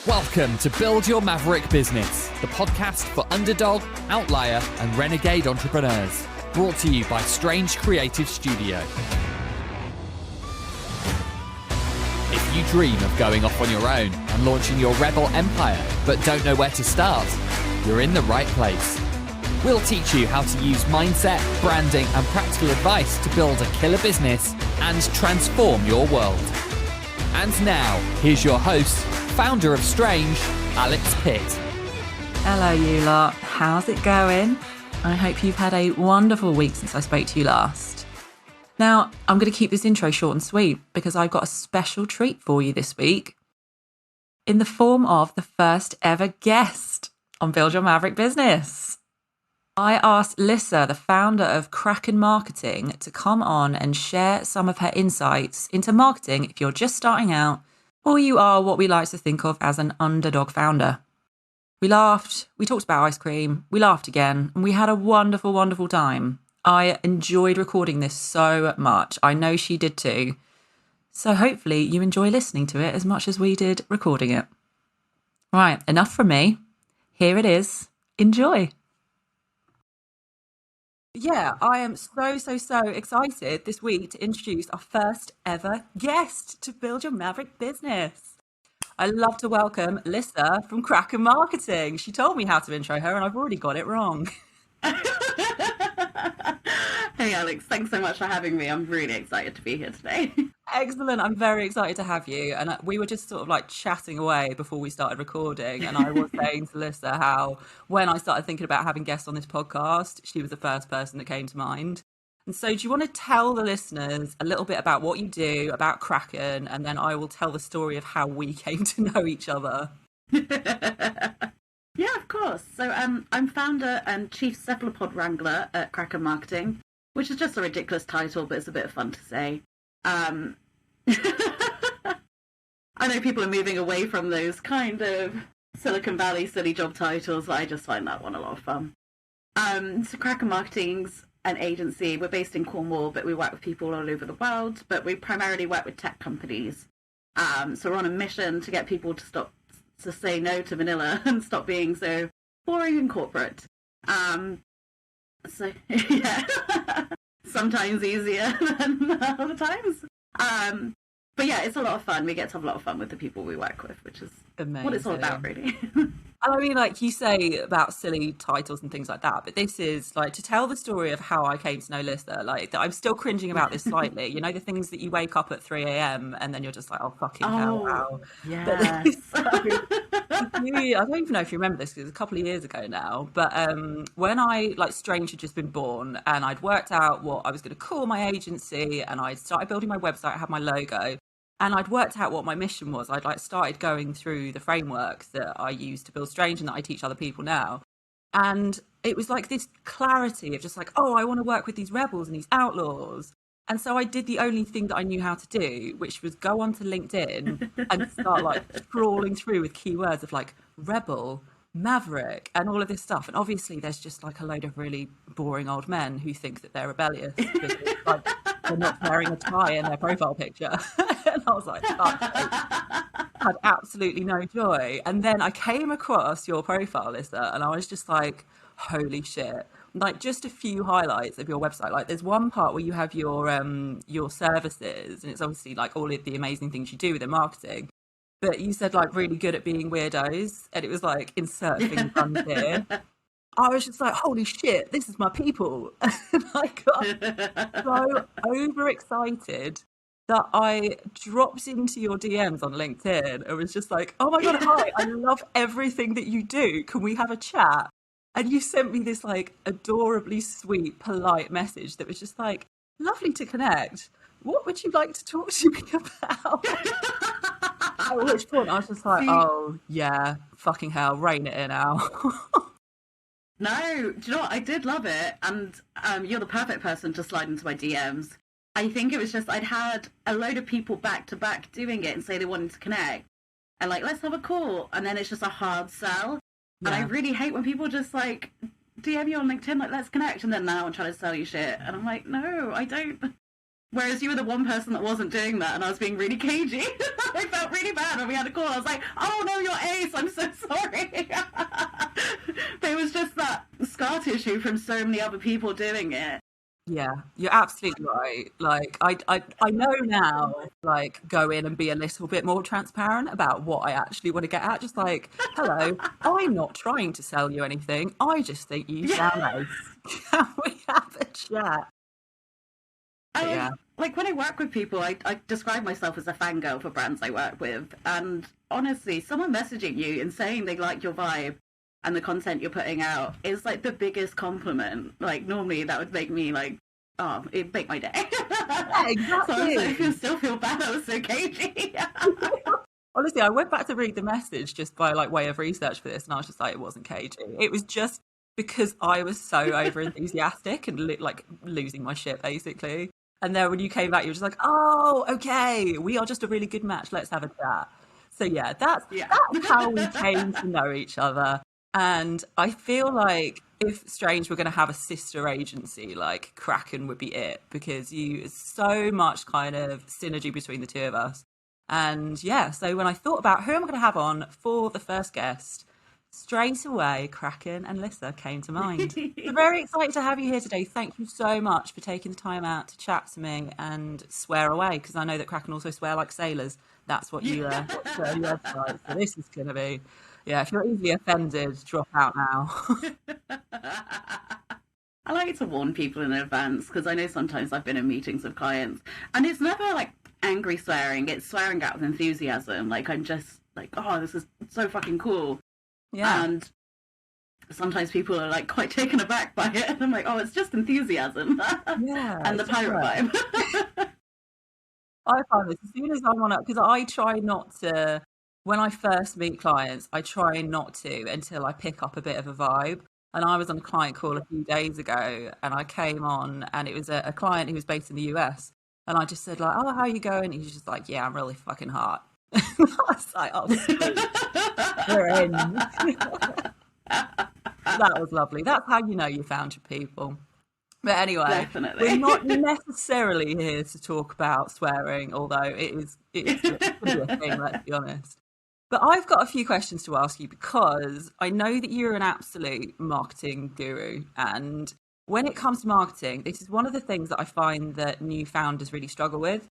Welcome to Build Your Maverick Business, the podcast for underdog, outlier, and renegade entrepreneurs. Brought to you by Strange Creative Studio. If you dream of going off on your own and launching your rebel empire, but don't know where to start, you're in the right place. We'll teach you how to use mindset, branding, and practical advice to build a killer business and transform your world. And now, here's your host, founder of Strange, Alex Pitt. Hello, you lot. How's it going? I hope you've had a wonderful week since I spoke to you last. Now, I'm going to keep this intro short and sweet because I've got a special treat for you this week in the form of the first ever guest on Build Your Maverick Business. I asked Lyssa, the founder of Kraken Marketing, to come on and share some of her insights into marketing if you're just starting out or you are what we like to think of as an underdog founder. We laughed, we talked about ice cream, we laughed again, and we had a wonderful, wonderful time. I enjoyed recording this so much. I know she did too. So hopefully you enjoy listening to it as much as we did recording it. Right, enough from me. Here it is. Enjoy. Yeah, I am so excited this week to introduce our first ever guest to Build Your Maverick Business. I'd love to welcome Lyssa from Kraken Marketing. She told me how to intro her and I've already got it wrong. Hey Alex, thanks so much for having me. I'm really excited to be here today. Excellent. I'm very excited to have you. And we were just sort of like chatting away before we started recording. And I was saying to Lyssa how when I started thinking about having guests on this podcast, she was the first person that came to mind. And so do you want to tell the listeners a little bit about what you do, about Kraken, and then I will tell the story of how we came to know each other? Yeah, of course. So I'm founder and chief cephalopod wrangler at Kraken Marketing, which is just a ridiculous title, but it's a bit of fun to say. I know people are moving away from those kind of Silicon Valley silly job titles, but I just find that one a lot of fun. So Kraken Marketing's an agency. We're based in Cornwall, but we work with people all over the world, but we primarily work with tech companies. So we're on a mission to get people to say no to vanilla and stop being so boring and corporate. So yeah, sometimes easier than other times. But yeah, it's a lot of fun. We get to have a lot of fun with the people we work with, which is Amazing. What it's all about, really. I mean, like you say about silly titles and things like that, but this is like to tell the story of how I came to know Lyssa. Like, I'm still cringing about this slightly. You know, the things that you wake up at 3 a.m. and then you're just like, oh, fucking hell, wow. Yes. So, I don't even know if you remember this because it's a couple of years ago now. But when I, like, Strange had just been born and I'd worked out what I was going to call my agency and I started building my website, I had my logo. And I'd worked out what my mission was. I'd like started going through the frameworks that I use to build Strange and that I teach other people now. And it was like this clarity of just like, oh, I want to work with these rebels and these outlaws. And so I did the only thing that I knew how to do, which was go onto LinkedIn and start like scrolling through with keywords of like rebel, maverick, and all of this stuff. And obviously there's just like a load of really boring old men who think that they're rebellious because it's like they're not wearing a tie in their profile picture. And I was like, had absolutely no joy. And then I came across your profile, Lyssa, and I was just like, holy shit. Like just a few highlights of your website. Like there's one part where you have your services, and it's obviously like all of the amazing things you do within marketing. But you said like really good at being weirdos, and it was like insert thing done here. I was just like, holy shit, this is my people. And I got so overexcited that I dropped into your DMs on LinkedIn and was just like, oh my God, hi, I love everything that you do. Can we have a chat? And you sent me this like adorably sweet, polite message that was just like, lovely to connect. What would you like to talk to me about? At which point I was just like, oh yeah, fucking hell, rein it in now. No, do you know what? I did love it. And you're the perfect person to slide into my DMs. I think it was just I'd had a load of people back to back doing it and say they wanted to connect. And like, let's have a call. And then it's just a hard sell. Yeah. And I really hate when people just like DM you on LinkedIn, like, let's connect. And then now I'm trying to sell you shit. And I'm like, no, I don't Whereas you were the one person that wasn't doing that, and I was being really cagey. I felt really bad when we had a call. I was like, "Oh no, you're ace. I'm so sorry." But it was just that scar tissue from so many other people doing it. Yeah, you're absolutely right. Like, I know now, like, go in and be a little bit more transparent about what I actually want to get at. Just like, hello, I'm not trying to sell you anything. I just think you sound ace. Can we have a chat? Like when I work with people, I describe myself as a fangirl for brands I work with. And honestly, someone messaging you and saying they like your vibe and the content you're putting out is like the biggest compliment. Like normally that would make me like, oh, it'd make my day. Yeah, exactly. So I still feel bad I was so cagey. Honestly, I went back to read the message just by like way of research for this, and I was just like, it wasn't cagey. It was just because I was so over enthusiastic and like losing my shit basically. And then when you came back, you were just like, oh, okay, we are just a really good match. Let's have a chat. So yeah, that's how we came to know each other. And I feel like if Strange were going to have a sister agency, like Kraken would be it, because you so much kind of synergy between the two of us. And yeah, so when I thought about who am I going to have on for the first guest, straight away, Kraken and Lyssa came to mind. I'm very excited to have you here today. Thank you so much for taking the time out to chat to me and swear away, because I know that Kraken also swear like sailors. That's what you swear on your website. So this is going to be, yeah, if you're easily offended, drop out now. I like to warn people in advance, because I know sometimes I've been in meetings with clients and it's never like angry swearing. It's swearing out of enthusiasm. Like I'm just like, oh, this is so fucking cool. Yeah. And sometimes people are like quite taken aback by it. And I'm like, oh, it's just enthusiasm. Yeah. And the pirate vibe. I find this as soon as I'm on it, because I try not to, when I first meet clients, I try not to until I pick up a bit of a vibe. And I was on a client call a few days ago and I came on and it was a client who was based in the US. And I just said like, oh, how are you going? And he's just like, yeah, I'm really fucking hot. I was like, oh, sweet. We're in. That was lovely. That's how you know you found your people. But anyway, definitely. We're not necessarily here to talk about swearing, although it's going to be a thing, let's be honest. But I've got a few questions to ask you, because I know that you're an absolute marketing guru. And when it comes to marketing, this is one of the things that I find that new founders really struggle with.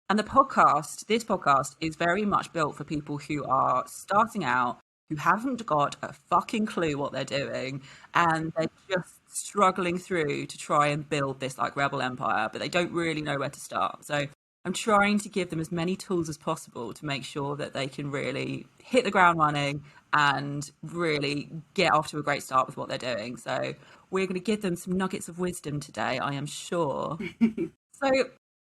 And this podcast is very much built for people who are starting out, who haven't got a fucking clue what they're doing, and they're just struggling through to try and build this like rebel empire, but they don't really know where to start. So I'm trying to give them as many tools as possible to make sure that they can really hit the ground running and really get off to a great start with what they're doing. So we're going to give them some nuggets of wisdom today, I am sure. So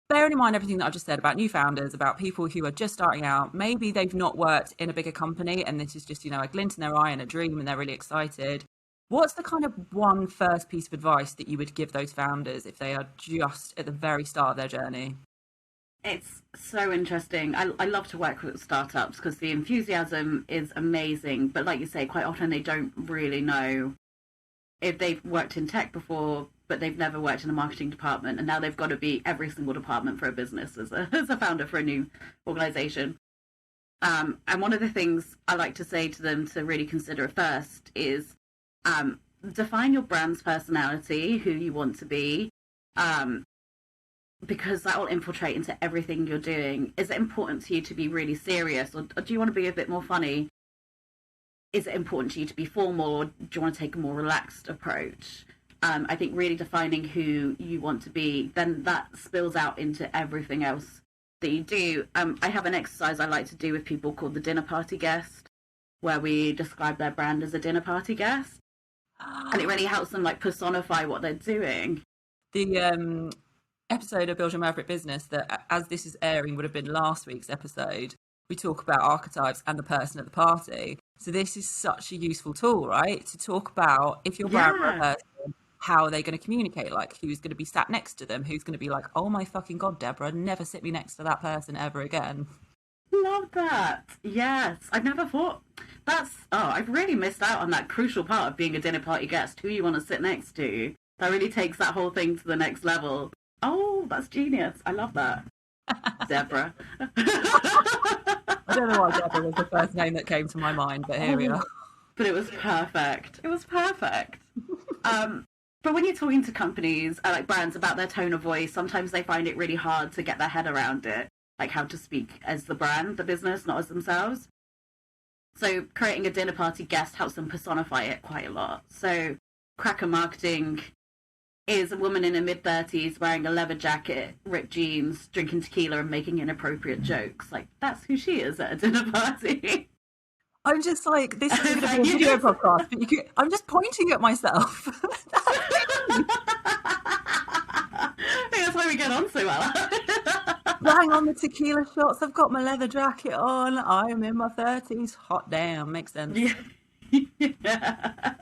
bearing in mind everything that I've just said about new founders, about people who are just starting out, maybe they've not worked in a bigger company and this is just, you know, a glint in their eye and a dream and they're really excited. What's the kind of one first piece of advice that you would give those founders if they are just at the very start of their journey? It's so interesting. I love to work with startups because the enthusiasm is amazing. But like you say, quite often they don't really know if they've worked in tech before, but they've never worked in a marketing department. And now they've got to be every single department for a business as a founder for a new organization. And one of the things I like to say to them to really consider first is define your brand's personality, who you want to be, because that will infiltrate into everything you're doing. Is it important to you to be really serious, or do you want to be a bit more funny? Is it important to you to be formal, or do you want to take a more relaxed approach? I think really defining who you want to be, then that spills out into everything else that you do. I have an exercise I like to do with people called the dinner party guest, where we describe their brand as a dinner party guest. And it really helps them like personify what they're doing. The episode of Build Your Maverick Business that, as this is airing, would have been last week's episode, we talk about archetypes and the person at the party. So this is such a useful tool, right? To talk about if you're brand for a person, how are they going to communicate? Like, who's going to be sat next to them? Who's going to be like, oh my fucking God, Deborah, never sit me next to that person ever again. Love that. Yes. I've never thought I've really missed out on that crucial part of being a dinner party guest, who you want to sit next to. That really takes that whole thing to the next level. Oh, that's genius. I love that. Deborah. I don't know why Deborah was the first name that came to my mind, but here we are. But it was perfect. It was perfect. But when you're talking to companies, like brands, about their tone of voice, sometimes they find it really hard to get their head around it, like how to speak as the brand, the business, not as themselves. So creating a dinner party guest helps them personify it quite a lot. So Kraken Marketing is a woman in her mid-30s wearing a leather jacket, ripped jeans, drinking tequila and making inappropriate jokes. Like, that's who she is at a dinner party. I'm just like, this is going to be a video podcast, but I'm just pointing at myself. I think that's why we get on so well. Bang on the tequila shots. I've got my leather jacket on. I'm in my 30s. Hot damn. Makes sense. Yeah.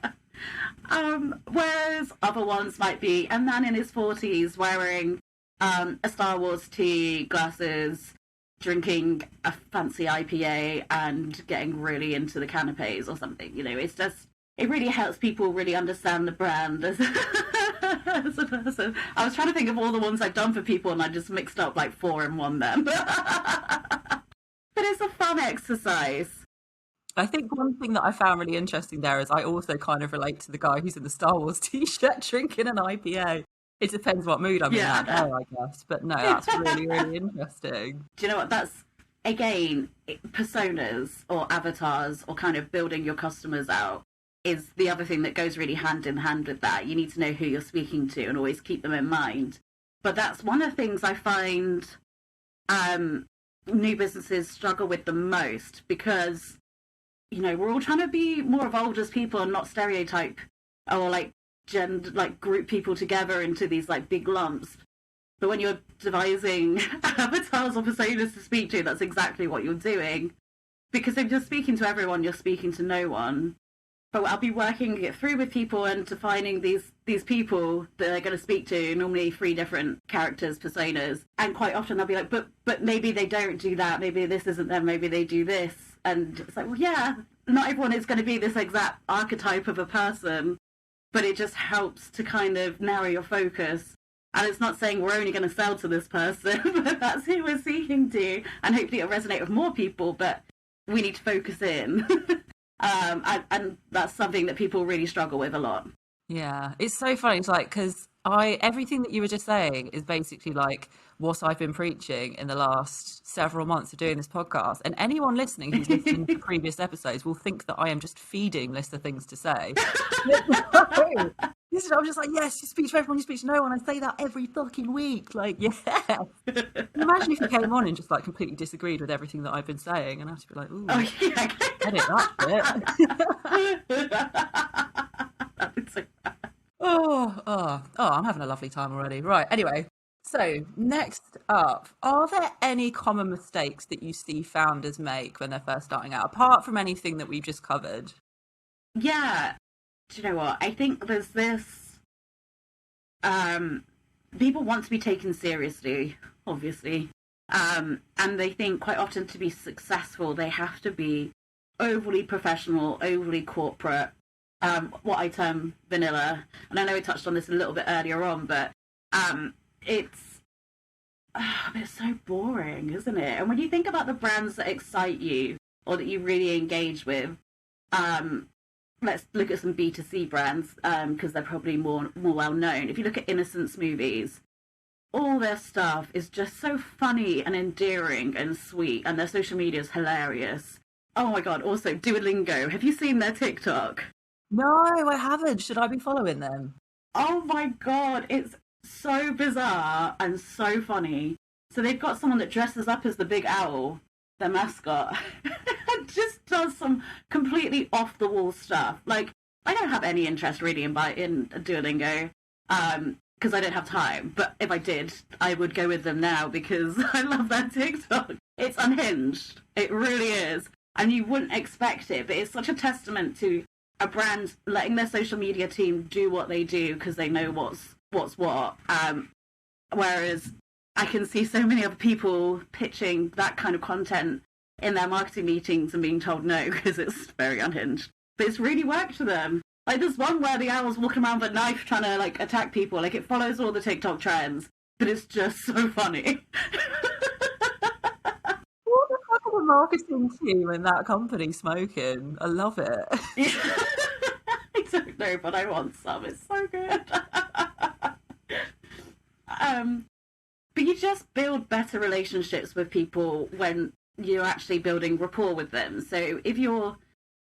Whereas other ones might be a man in his 40s wearing a Star Wars tee, glasses, drinking a fancy IPA and getting really into the canapes or something. You know, it's just, it really helps people really understand the brand as, as a person. I was trying to think of all the ones I've done for people and I just mixed up like 4 in one then. But it's a fun exercise. I think one thing that I found really interesting there is I also kind of relate to the guy who's in the Star Wars t-shirt drinking an IPA. It depends what mood I'm in that day, I guess. But no, that's really, really interesting. Do you know what? That's, again, personas or avatars or kind of building your customers out is the other thing that goes really hand in hand with that. You need to know who you're speaking to and always keep them in mind. But that's one of the things I find new businesses struggle with the most because, you know, we're all trying to be more evolved as people and not stereotype or like group people together into these like big lumps. But when you're devising avatars or personas to speak to, that's exactly what you're doing. Because if you're speaking to everyone, you're speaking to no one. But I'll be working it through with people and defining these people that they're going to speak to, normally 3 different characters, personas. And quite often they'll be like, but maybe they don't do that. Maybe this isn't them. Maybe they do this. And it's like, well, yeah, not everyone is going to be this exact archetype of a person. But it just helps to kind of narrow your focus. And it's not saying we're only going to sell to this person, but that's who we're seeking to. And hopefully it'll resonate with more people, but we need to focus in. And that's something that people really struggle with a lot. Yeah, it's so funny. It's like, because everything that you were just saying is basically like what I've been preaching in the last several months of doing this podcast. And anyone listening who's listened to previous episodes will think that I am just feeding Lyssa things to say. I'm just like, yes, you speak to everyone, you speak to no one. I say that every fucking week. Like, yeah. Imagine if you came on and just like completely disagreed with everything that I've been saying, and I have to be like, ooh, edit that bit. Oh, I'm having a lovely time already. Right, anyway. So, next up, are there any common mistakes that you see founders make when they're first starting out, apart from anything that we've just covered? Yeah. Do you know what? I think there's this... people want to be taken seriously, obviously. And they think quite often to be successful, they have to be overly professional, overly corporate, what I term vanilla. And I know we touched on this a little bit earlier on, but it's so boring, isn't it? And when you think about the brands that excite you or that you really engage with, let's look at some B2C brands because they're probably more well known. If you look at Innocence movies, all their stuff is just so funny and endearing and sweet, and their social media is hilarious. Oh my god, also Duolingo. Have you seen their TikTok? No, I haven't. Should I be following them? Oh my god, it's so bizarre and so funny. So they've got someone that dresses up as the big owl, their mascot, and just does some completely off-the-wall stuff. Like, I don't have any interest really in Duolingo, because I don't have time. But if I did, I would go with them now because I love that TikTok. It's unhinged. It really is. And you wouldn't expect it, but it's such a testament to a brand letting their social media team do what they do because they know what's what. Whereas I can see so many other people pitching that kind of content in their marketing meetings and being told no because it's very unhinged. But it's really worked for them. Like, there's one where the owl's walking around with a knife trying to, like, attack people. Like, it follows all the TikTok trends. but it's just so funny. What the fuck are the marketing team in that company smoking? I love it. I don't know, but I want some. It's so good. But you just build better relationships with people when you're actually building rapport with them. So if you're,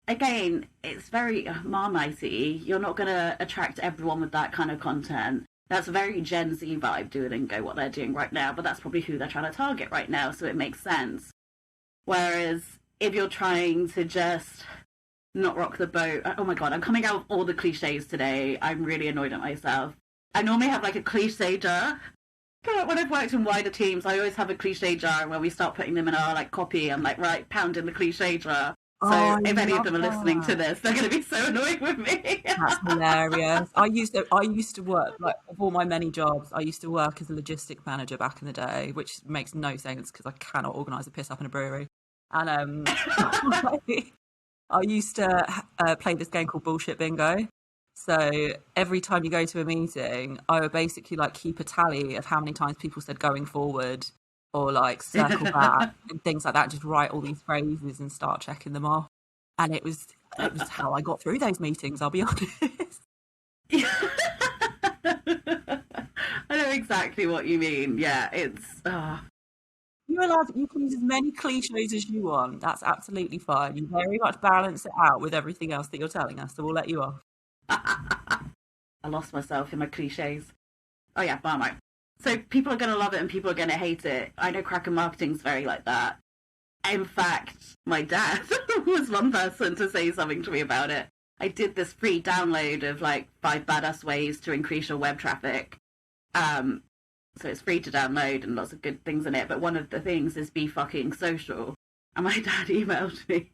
again, it's very Marmite-y. You're not going to attract everyone with that kind of content. That's a very Gen Z vibe, do it and go what they're doing right now, but that's probably who they're trying to target right now, so it makes sense. Whereas if you're trying to just not rock the boat, oh my god, I'm coming out with all the cliches today. I'm really annoyed at myself. I normally have like a cliche jar. When I've worked in wider teams, I always have a cliche jar where we start putting them in our like copy. I'm like, right, pound in the cliche jar. So if any of them are listening to this, they're going to be so annoyed with me. That's hilarious. I used to work, like, of all my many jobs, I used to work as a logistics manager back in the day, which makes no sense because I cannot organise a piss up in a brewery. And I used to play this game called Bullshit Bingo. So every time you go to a meeting, I would basically like keep a tally of how many times people said going forward or like circle back and things like that. Just write all these phrases and start checking them off. And it was how I got through those meetings, I'll be honest. I know exactly what you mean. Yeah, it's... You can use as many cliches as you want. That's absolutely fine. You very much balance it out with everything else that you're telling us, so we'll let you off. I lost myself in my cliches. Oh yeah, Marmite. So people are going to love it and people are going to hate it. I know Kraken marketing's very like that. In fact, my dad was one person to say something to me about it. I did this free download of like 5 badass ways to increase your web traffic. So it's free to download and lots of good things in it. But one of the things is be fucking social. And my dad emailed me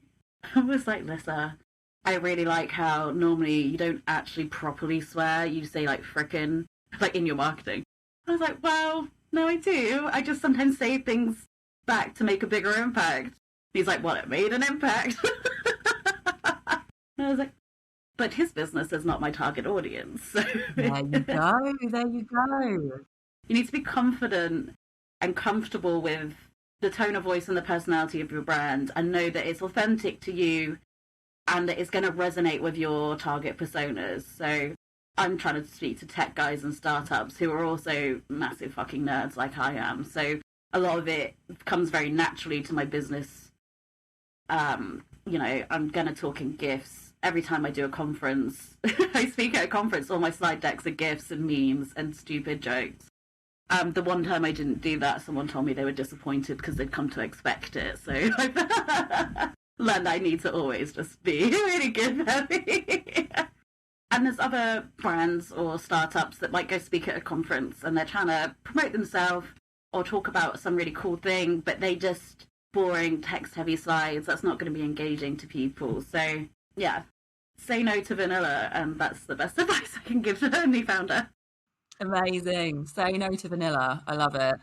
and was like, Lyssa, I really like how normally you don't actually properly swear. You say like frickin', like in your marketing. I was like, well, no, I do. I just sometimes say things back to make a bigger impact. He's like, well, it made an impact. And I was like, but his business is not my target audience. So There you go. There you go. you need to be confident and comfortable with the tone of voice and the personality of your brand and know that it's authentic to you and that it's going to resonate with your target personas. So I'm trying to speak to tech guys and startups who are also massive fucking nerds like I am. So a lot of it comes very naturally to my business. I'm going to talk in GIFs. Every time I do a conference, I speak at a conference, all my slide decks are GIFs and memes and stupid jokes. The one time I didn't do that, someone told me they were disappointed because they'd come to expect it. So I've learned I need to always just be really good at it. And there's other brands or startups that might go speak at a conference and they're trying to promote themselves or talk about some really cool thing, but they just boring text-heavy slides. That's not going to be engaging to people. So yeah, say no to vanilla, and that's the best advice I can give to any founder. Amazing. Say no to vanilla. I love it.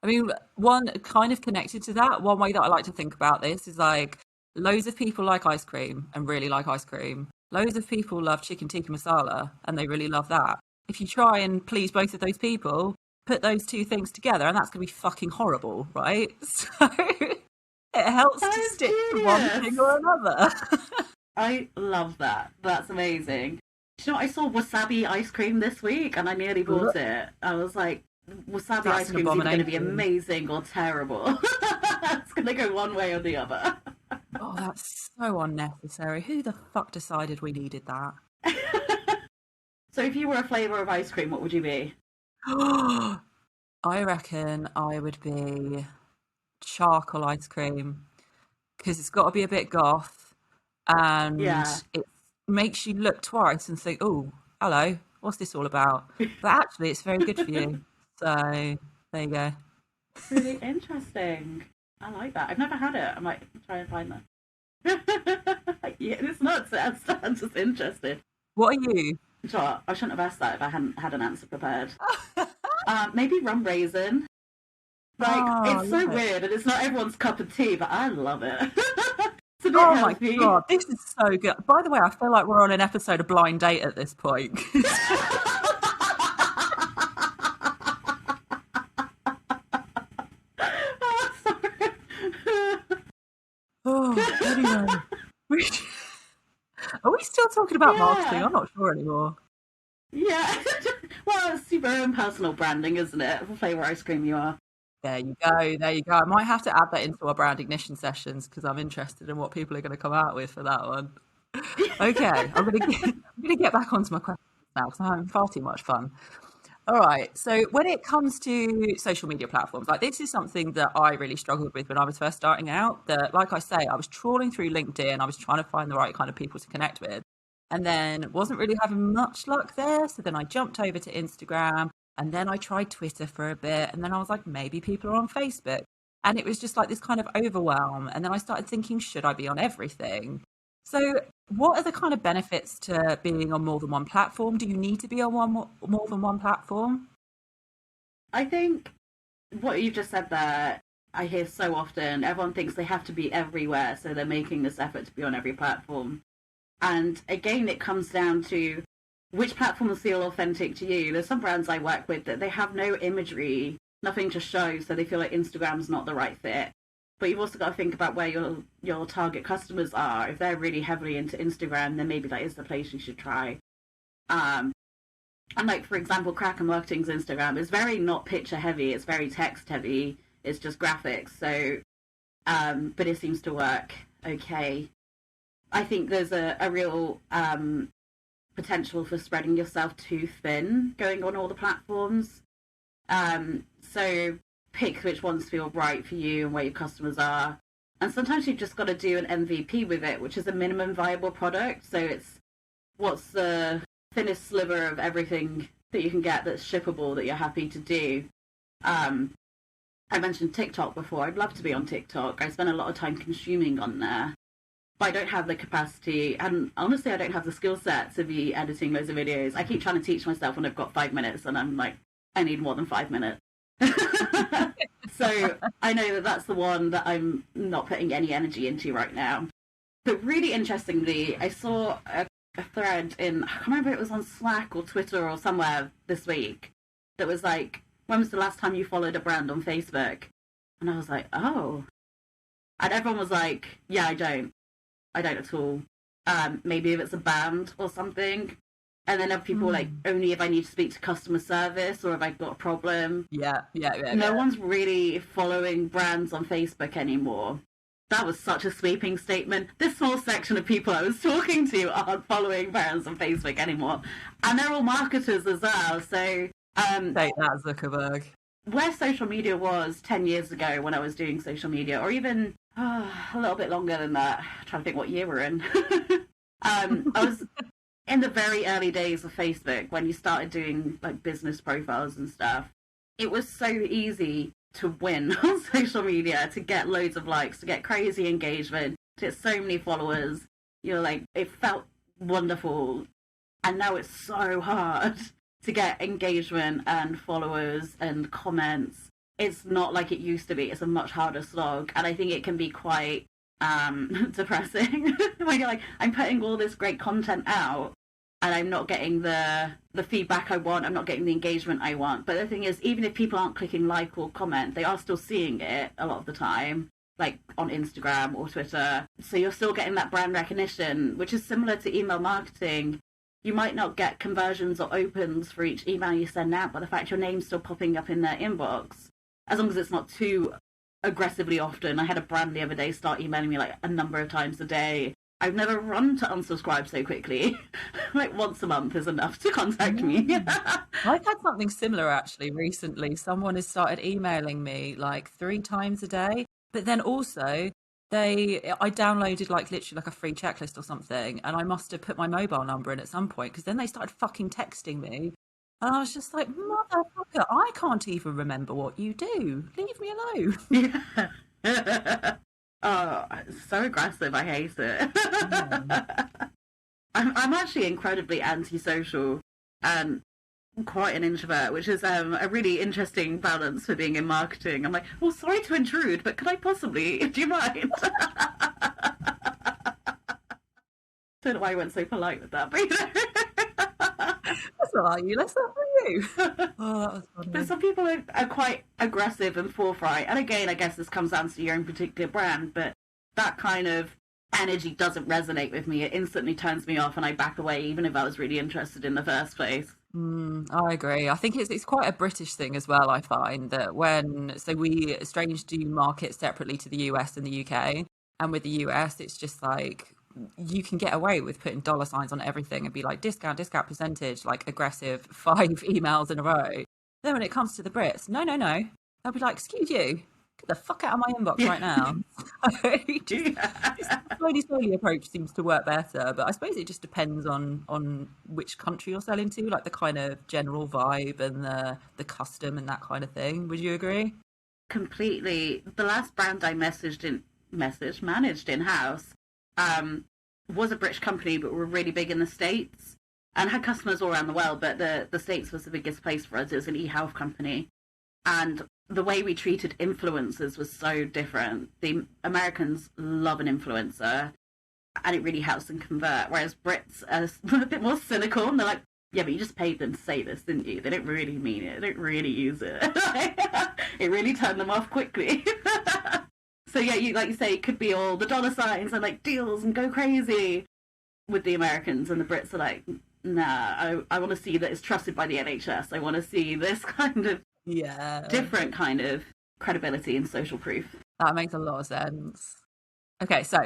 I mean, one kind of connected to that, one way that I like to think about this is like loads of people like ice cream and really like ice cream. Loads of people love chicken tikka masala and they really love that. If you try and please both of those people, put those two things together and that's going to be fucking horrible, right? So it helps to stick to one thing or another. I love that. That's amazing. Do you know what? I saw wasabi ice cream this week and I nearly bought it. I was like, wasabi ice cream is either going to be amazing or terrible. It's going to go one way or the other. Oh, that's so unnecessary. Who the fuck decided we needed that? So if you were a flavour of ice cream, what would you be? I reckon I would be charcoal ice cream because it's got to be a bit goth and it makes you look twice and think, oh, hello, what's this all about? But actually, it's very good for you. So there you go. Really interesting. I like that. I've never had it. I might try and find that. Yeah, it's not sad. I'm just interested. What are you? Sure, I shouldn't have asked that if I hadn't had an answer prepared. Maybe rum raisin. Like, it's so weird, and it's not everyone's cup of tea, but I love it. It's a bit healthy. My god, this is so good. By the way, I feel like we're on an episode of Blind Date at this point. Oh, anyway. Are we still talking about marketing? I'm not sure anymore. Yeah. Well, it's super impersonal branding, isn't it? For flavour ice cream, you are. There you go. There you go. I might have to add that into our brand ignition sessions because I'm interested in what people are going to come out with for that one. Okay, I'm going to get back onto my questions now because I'm having far too much fun. All right. So when it comes to social media platforms, like this is something that I really struggled with when I was first starting out. That, like I say, I was trawling through LinkedIn. I was trying to find the right kind of people to connect with, and then wasn't really having much luck there. So then I jumped over to Instagram, and then I tried Twitter for a bit, and then I was like, maybe people are on Facebook, and it was just like this kind of overwhelm. And then I started thinking, should I be on everything? So what are the kind of benefits to being on more than one platform? Do you need to be on more than one platform? I think what you just said there, I hear so often. Everyone thinks they have to be everywhere, so they're making this effort to be on every platform. And again, it comes down to which platforms feel authentic to you. There's some brands I work with that they have no imagery, nothing to show, so they feel like Instagram's not the right fit. But you've also got to think about where your target customers are. If they're really heavily into Instagram, then maybe that is the place you should try. And like, for example, Kraken Marketing's Instagram is very not picture heavy. It's very text heavy. It's just graphics. So, but it seems to work okay. I think there's a real potential for spreading yourself too thin going on all the platforms. So pick which ones feel right for you and where your customers are. And sometimes you've just got to do an MVP with it, which is a minimum viable product. So it's what's the thinnest sliver of everything that you can get that's shippable that you're happy to do. I mentioned TikTok before. I'd love to be on TikTok. I spend a lot of time consuming on there. But I don't have the capacity, and honestly, I don't have the skill set to be editing loads of videos. I keep trying to teach myself when I've got 5 minutes, and I'm like, I need more than 5 minutes. So I know that that's the one that I'm not putting any energy into right now. But really interestingly, I saw a thread in, I can't remember if it was on Slack or Twitter or somewhere this week, that was like, when was the last time you followed a brand on Facebook? And I was like, oh. And everyone was like, yeah, I don't at all. Maybe if it's a band or something. And then have people like, only if I need to speak to customer service or if I've got a problem. Yeah. No one's really following brands on Facebook anymore. That was such a sweeping statement. This whole section of people I was talking to aren't following brands on Facebook anymore. And they're all marketers as well. So take that, Zuckerberg. Where social media was 10 years ago when I was doing social media, or even a little bit longer than that. I'm trying to think what year we're in. I was in the very early days of Facebook when you started doing like business profiles and stuff. It was so easy to win on social media, to get loads of likes, to get crazy engagement, to get so many followers. You're like, it felt wonderful. And now it's so hard to get engagement and followers and comments. It's not like it used to be. It's a much harder slog. And I think it can be quite depressing when you're like, I'm putting all this great content out and I'm not getting the feedback I want. I'm not getting the engagement I want. But the thing is, even if people aren't clicking like or comment, they are still seeing it a lot of the time, like on Instagram or Twitter. So you're still getting that brand recognition, which is similar to email marketing. You might not get conversions or opens for each email you send out, but the fact your name's still popping up in their inbox, as long as it's not too aggressively often. I had a brand the other day start emailing me like a number of times a day. I've never run to unsubscribe so quickly. Like once a month is enough to contact me. I've had something similar actually recently. Someone has started emailing me like 3 times a day, but then also I downloaded like literally like a free checklist or something, and I must have put my mobile number in at some point because then they started fucking texting me. And I was just like, motherfucker, I can't even remember what you do. Leave me alone. Yeah. Oh, it's so aggressive. I hate it. I'm actually incredibly antisocial and quite an introvert, which is a really interesting balance for being in marketing. I'm like, well, sorry to intrude, but could I possibly? Do you mind? Don't know why I went so polite with that, but you know. That's not like you. That's not for you. Oh, that was funny. But some people are quite aggressive and forthright. And again, I guess this comes down to your own particular brand, but that kind of energy doesn't resonate with me. It instantly turns me off and I back away, even if I was really interested in the first place. I agree. I think it's quite a British thing as well. I find that we Strange do market separately to the US and the UK, and with the US, it's just like you can get away with putting dollar signs on everything and be like discount percentage, like aggressive 5 emails in a row. Then when it comes to the Brits, no, they'll be like, excuse you, get the fuck out of my inbox right now. Slowly approach seems to work better, but I suppose it just depends on which country you're selling to, like the kind of general vibe and the custom and that kind of thing. Would you agree? Completely. The last brand I managed in-house was a British company, but were really big in the States and had customers all around the world, but the States was the biggest place for us. It was an e-health company, and the way we treated influencers was so different. The Americans love an influencer and it really helps them convert, whereas Brits are a bit more cynical and they're like, yeah, but you just paid them to say this, didn't you? They didn't really mean it. They didn't really use it. It really turned them off quickly. So yeah, like you say, it could be all the dollar signs and like deals and go crazy with the Americans, and the Brits are like, nah, I want to see that it's trusted by the NHS. I want to see this kind of different kind of credibility and social proof. That makes a lot of sense. Okay, so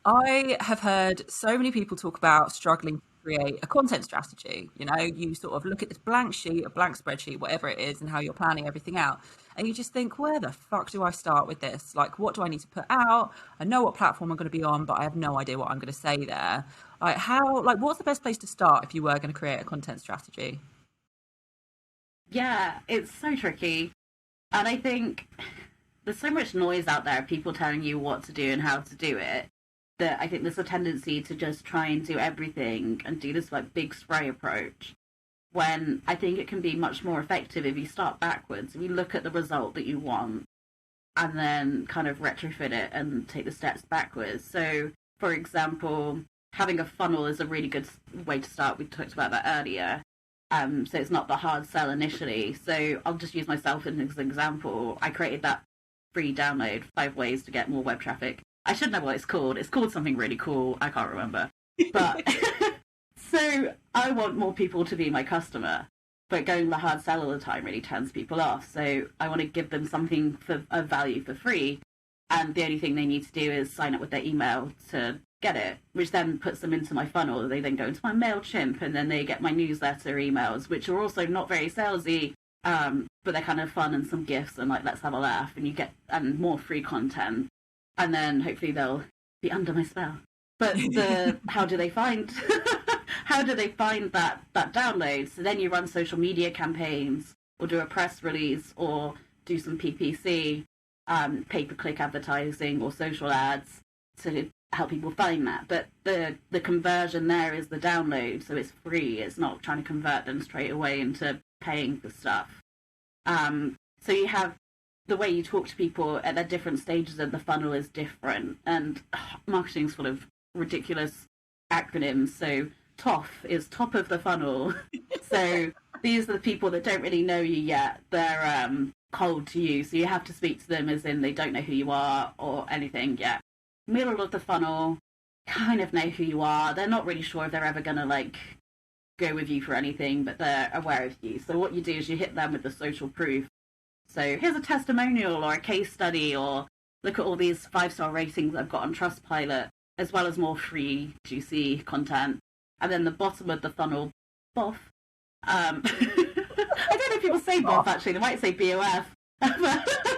I have heard so many people talk about struggling to create a content strategy. You know, you sort of look at this blank sheet, a blank spreadsheet, whatever it is, and how you're planning everything out. And you just think, where the fuck do I start with this? Like, what do I need to put out? I know what platform I'm going to be on, but I have no idea what I'm going to say there. What's the best place to start if you were going to create a content strategy? Yeah, it's so tricky. And I think there's so much noise out there, people telling you what to do and how to do it, that I think there's a tendency to just try and do everything and do this like big spray approach, when I think it can be much more effective if you start backwards, if you look at the result that you want and then kind of retrofit it and take the steps backwards. So, for example, having a funnel is a really good way to start. We talked about that earlier. So it's not the hard sell initially. So I'll just use myself as an example. I created that free download, 5 ways to get more web traffic. I should know what it's called. It's called something really cool. I can't remember. But so I want more people to be my customer, but going the hard sell all the time really turns people off. So I want to give them something of value for free. And the only thing they need to do is sign up with their email to get it, which then puts them into my funnel. They then go into my MailChimp and then they get my newsletter emails, which are also not very salesy, but they're kind of fun and some gifts and like, let's have a laugh, and you get more free content. And then hopefully they'll be under my spell. But how do they find that download? So then you run social media campaigns or do a press release or do some PPC, pay-per-click advertising or social ads to help people find that. But the conversion there is the download, so it's free. It's not trying to convert them straight away into paying for stuff. So you have the way you talk to people at their different stages of the funnel is different, and marketing's full of ridiculous acronyms. So TOF is top of the funnel. So these are the people that don't really know you yet. They're cold to you, so you have to speak to them as in they don't know who you are or anything yet. Middle of the funnel, kind of know who you are. They're not really sure if they're ever going to like go with you for anything, but they're aware of you. So what you do is you hit them with the social proof. So here's a testimonial or a case study, or look at all these 5-star ratings I've got on Trustpilot, as well as more free, juicy content. And then the bottom of the funnel, BOF. I don't know if people say BOF, actually. They might say BOF.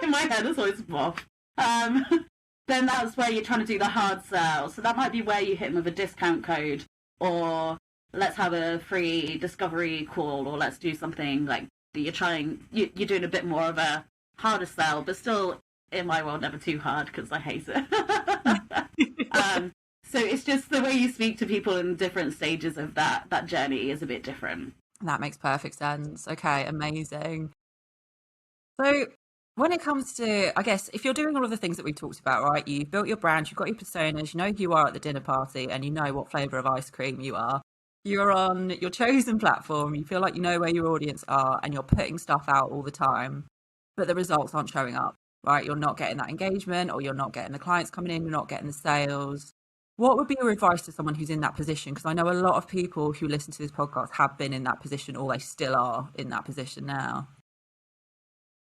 In my head, it's always BOF. Then that's where you're trying to do the hard sell. So that might be where you hit them with a discount code, or let's have a free discovery call, or let's do something like you're doing a bit more of a harder sell, but still, in my world, never too hard because I hate it. So it's just the way you speak to people in different stages of that journey is a bit different. That makes perfect sense. Okay, amazing. So when it comes to, I guess, if you're doing all of the things that we talked about, right, you've built your brand, you've got your personas, you know who you are at the dinner party, and you know what flavour of ice cream you are. You're on your chosen platform, you feel like you know where your audience are, and you're putting stuff out all the time, but the results aren't showing up. right? You're not getting that engagement, or you're not getting the clients coming in, you're not getting the sales. What would be your advice to someone who's in that position? Because I know a lot of people who listen to this podcast have been in that position, or they still are in that position now.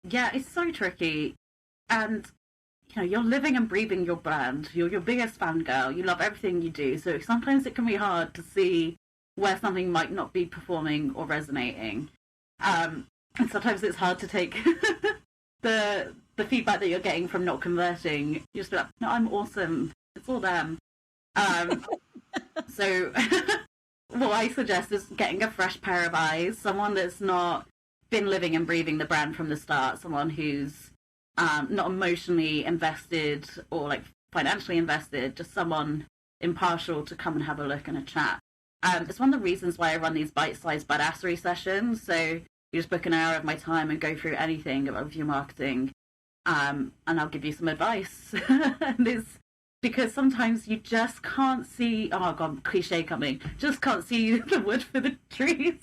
Yeah, it's so tricky. And, you're living and breathing your brand. You're your biggest fangirl. You love everything you do. So sometimes it can be hard to see where something might not be performing or resonating. And sometimes it's hard to take the feedback that you're getting from not converting. You just be like, no, I'm awesome. It's all them. So what I suggest is getting a fresh pair of eyes, someone that's not been living and breathing the brand from the start, someone who's not emotionally invested or like financially invested, just someone impartial to come and have a look and a chat. It's one of the reasons why I run these bite-sized badassery sessions. So you just book an hour of my time and go through anything about your marketing, and I'll give you some advice. And it's because sometimes you just can't see, oh god, cliche coming, just can't see the wood for the trees.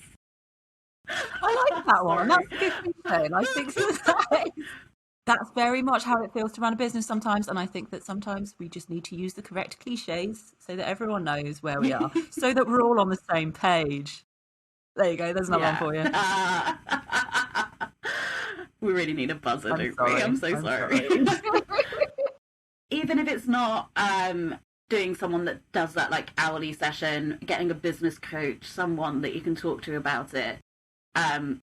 I like that one. That's a good cliche. I think that's very much how it feels to run a business sometimes. And I think that sometimes we just need to use the correct cliches so that everyone knows where we are, so that we're all on the same page. There you go. There's another one for you. We really need a buzzer, don't we? I'm so sorry. Even if it's not doing someone that does that like hourly session, getting a business coach, someone that you can talk to about it.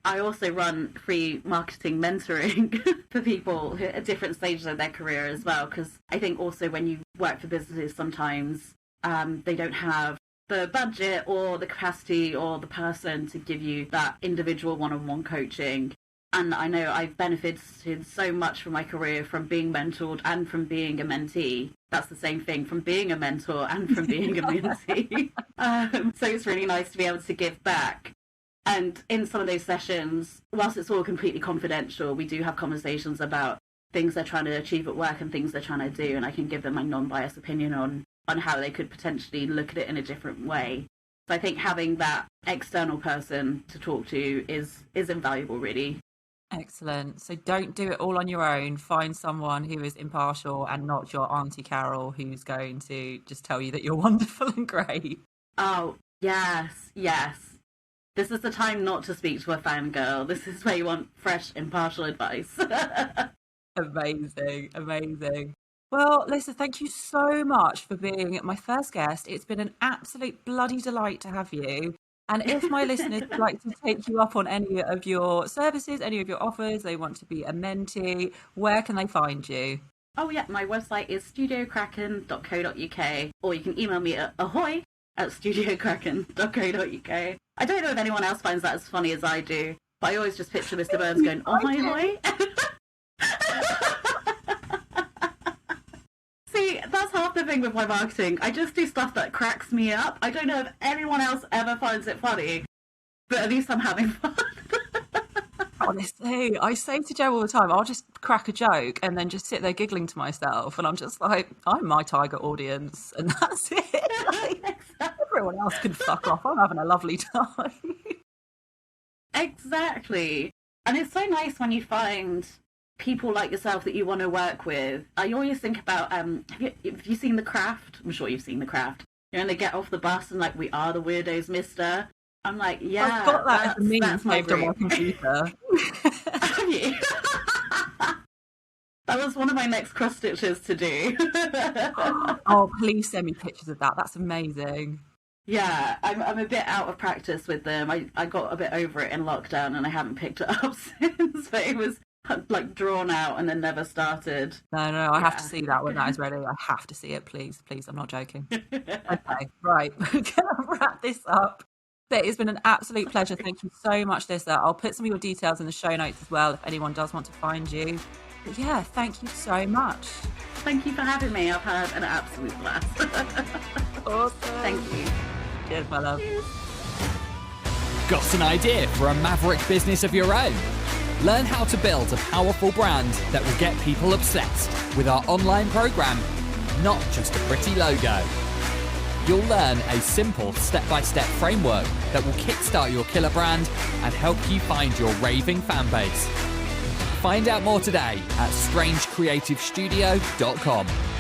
I also run free marketing mentoring for people who are at different stages of their career as well, because I think also when you work for businesses, sometimes they don't have the budget or the capacity or the person to give you that individual one-on-one coaching. And I know I've benefited so much from my career from being mentored and from being a mentee. That's the same thing, from being a mentor and from being a mentee. So it's really nice to be able to give back. And in some of those sessions, whilst it's all completely confidential, we do have conversations about things they're trying to achieve at work and things they're trying to do. And I can give them my non-biased opinion on how they could potentially look at it in a different way. So I think having that external person to talk to is invaluable, really. Excellent. So don't do it all on your own. Find someone who is impartial and not your Auntie Carol, who's going to just tell you that you're wonderful and great. Oh, yes. This is the time not to speak to a fangirl. This is where you want fresh, impartial advice. Amazing. Well, Lyssa, thank you so much for being my first guest. It's been an absolute bloody delight to have you. And if my listeners would like to take you up on any of your services, any of your offers, they want to be a mentee, where can they find you? Oh yeah, my website is studiokraken.co.uk, or you can email me at ahoy@studiokraken.co.uk. I don't know if anyone else finds that as funny as I do, but I always just picture Mr. Burns going, ahoy. See, that's half the thing with my marketing. I just do stuff that cracks me up. I don't know if anyone else ever finds it funny, but at least I'm having fun. Honestly, I say to Joe all the time, I'll just crack a joke and then just sit there giggling to myself. And I'm just like, I'm my target audience and that's it. Like, everyone else can fuck off. I'm having a lovely time. Exactly. And it's so nice when you find people like yourself that you want to work with. I always think about, have you seen The Craft? I'm sure you've seen The Craft. You know, and they get off the bus and like, we are the weirdos, mister. I'm like, yeah, I've got that as a meme saved on my computer. Have you? That was one of my next cross stitches to do. Oh, please send me pictures of that. That's amazing. Yeah, I'm a bit out of practice with them. I got a bit over it in lockdown and I haven't picked it up since, but it was like drawn out and then never started. No, I have to see that when that is ready. I have to see it, please. I'm not joking. Okay, right. We're going to wrap this up. But it's been an absolute pleasure. Thank you so much, Lyssa. I'll put some of your details in the show notes as well if anyone does want to find you. But yeah, thank you so much. Thank you for having me. I've had an absolute blast. Awesome. Thank you. Cheers, my love. Cheers. Got an idea for a maverick business of your own? Learn how to build a powerful brand that will get people obsessed with our online program, not just a pretty logo. You'll learn a simple step-by-step framework that will kickstart your killer brand and help you find your raving fan base. Find out more today at strangecreativestudio.com.